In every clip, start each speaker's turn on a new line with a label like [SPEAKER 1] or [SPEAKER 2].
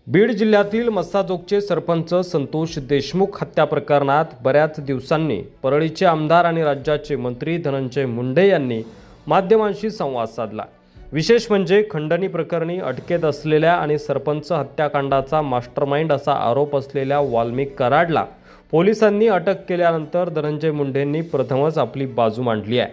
[SPEAKER 1] बीड जिल्ह्यातील मस्साजोगचे सरपंच संतोष देशमुख हत्या प्रकरणात बऱ्याच दिवसांनी परळीचे आमदार आणि राज्याचे मंत्री धनंजय मुंडे यांनी माध्यमांशी संवाद साधला। विशेष म्हणजे खंडणी प्रकरणी अटकेत असलेल्या आणि सरपंच हत्याकांडाचा मास्टरमाइंड असा आरोप असलेल्या वाल्मिक कराडला पोलिसांनी अटक केल्यानंतर धनंजय मुंडेंनी प्रथमच आपली बाजू मांडली आहे।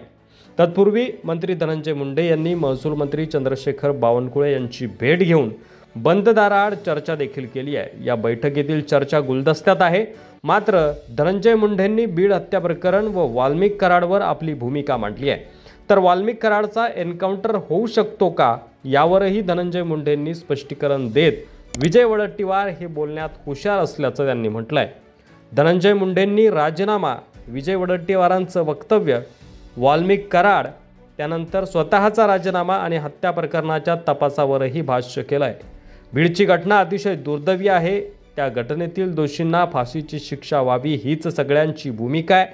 [SPEAKER 1] तत्पूर्वी मंत्री धनंजय मुंडे यांनी महसूल मंत्री चंद्रशेखर बावनकुळे यांची भेट घेऊन बंद दाराआड चर्चा देखील केली आहे। या बैठकीतील चर्चा गुलदस्त्यात आहे। मात्र धनंजय मुंडेंनी बीड हत्या प्रकरण व वाल्मिक कराडवर आपली भूमिका मांडली आहे। तर वाल्मिक कराडचा एन्काउंटर होऊ शकतो का यावरही धनंजय मुंडेंनी स्पष्टीकरण देत विजय वडेट्टीवार हे बोलण्यात हुशार असल्याचं त्यांनी म्हटलंय। धनंजय मुंडेंनी राजीनामा, विजय वडेट्टीवारांचं वक्तव्य, वाल्मिक कराड, त्यानंतर स्वतःचा राजीनामा आणि हत्या प्रकरणाच्या तपासावरही भाष्य केलंय। बीडची घटना अतिशय दुर्दैवी आहे। त्या घटनेतील दोषींना फाशीची शिक्षा व्हावी हीच सगळ्यांची भूमिका आहे।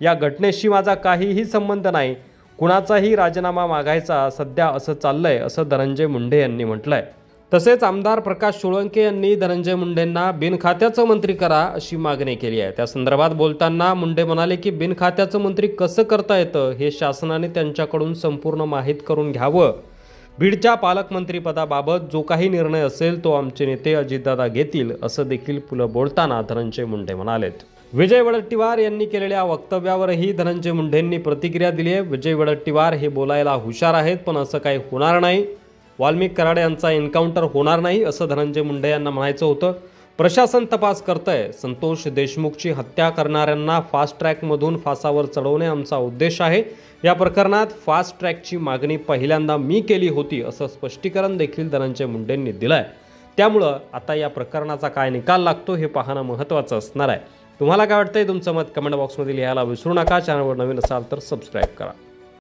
[SPEAKER 1] या घटनेशी माझा काहीही संबंध नाही, कुणाचाही राजीनामा मागायचा सध्या असं चाललंय असं धनंजय मुंडे यांनी म्हटलंय। तसेच आमदार प्रकाश सोळंके यांनी धनंजय मुंडेंना बिनखात्याचं मंत्री करा अशी मागणी केली आहे। त्या संदर्भात बोलताना मुंडे म्हणाले की बिनखात्याचं मंत्री कसं करता येतं हे शासनाने त्यांच्याकडून संपूर्ण माहीत करून घ्यावं। बीडच्या पालकमंत्रीपदाबाबत जो काही निर्णय असेल तो आमचे नेते अजितदादा घेतील असं देखील पुढे बोलताना धनंजय मुंडे म्हणालेत। विजय वडेट्टीवार यांनी केलेल्या वक्तव्यावरही धनंजय मुंडेंनी प्रतिक्रिया दिली आहे। विजय वडेट्टीवार हे बोलायला हुशार आहेत, पण असं काही होणार नाही। वाल्मिक कराड यांचा एन्काउंटर होणार नाही असं धनंजय मुंडे यांना म्हणायचं होतं। प्रशासन तपास करतंय। संतोष देशमुखची हत्या करणाऱ्यांना फास्ट ट्रॅकमधून फासावर चढवणे आमचा उद्देश आहे। या प्रकरणात फास्ट ट्रॅकची मागणी पहिल्यांदा मी केली होती असं स्पष्टीकरण देखील धनंजय मुंडेंनी दिलंय। त्यामुळं आता या प्रकरणाचा काय निकाल लागतो हे पाहणं महत्त्वाचं असणार आहे। तुम्हाला काय वाटतंय? तुमचं मत कमेंट बॉक्समध्ये लिहायला विसरू नका। चॅनलवर नवीन असाल तर सबस्क्राईब करा।